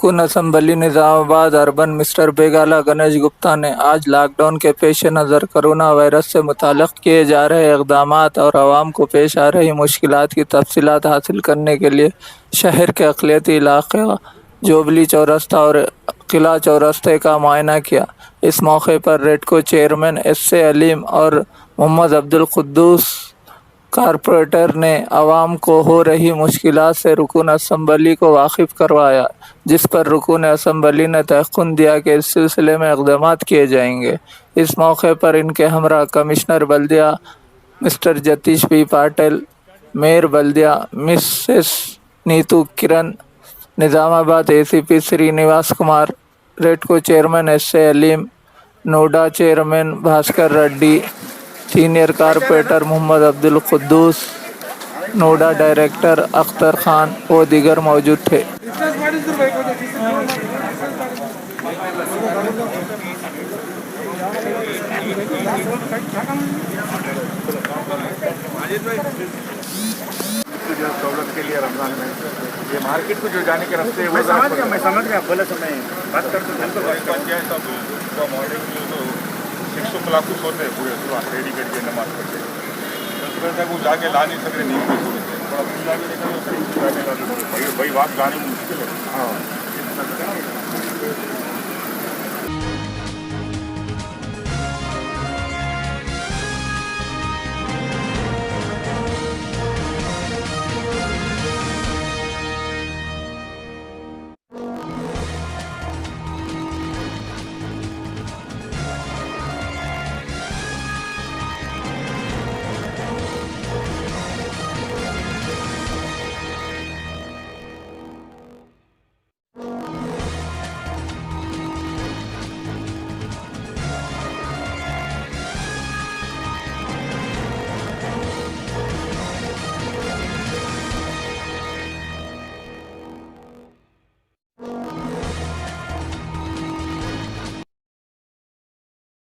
रुकन assembly Nizamabad urban Mister Bigala Ganesh Gupta ने आज लॉकडाउन के पेश नज़र कोरोना वायरस से मुताल्लिक़ किए जा रहे इक़दामात और आवाम को पेश आ रही मुश्किलात की तफसीलात हासिल करने के लिए शहर के अक़लियती इलाक़े जोबली चौरस्ता और किला चौरस्ते का मुआयना किया। इस मौके पर रेडको चेयरमैन एस.ए. अलीम और मोहम्मद अब्दुल कुद्दूस कारपोरेटर ने आवाम को हो रही मुश्किलात से रुकन असम्बली को वाकिफ़ करवाया, जिस पर रुकन असम्बली ने तयक़ुन दिया कि इस सिलसिले में इक़दामात किए जाएंगे। इस मौके पर इनके हमरा कमिश्नर बल्दिया Mister Jatish P Patil, mayor बल्दिया Mrs Neetu Kiran, Nizamabad ACP Srinivas Kumar, REDCO chairman S A. Aleem, NUDA chairman Bhaskar Reddy, senior corporator Mohammed Abdul Quddus, NUDA director Akhtar Khan व दीगर मौजूद थे। दौलत के लिए रमजान में ये मार्केट को जो जाने के रास्ते मैं समझ गया बोले तो मैं बात करते मॉर्निंग तो 6 o'clock को सोते हैं पूरे सुबह रेडी करके नमाज पढ़ते हैं सुबह तक वो जाके ला नहीं सकते, नींद में सोते थोड़ा खुला भी देखा तो भाई बात लानी मुश्किल है। हाँ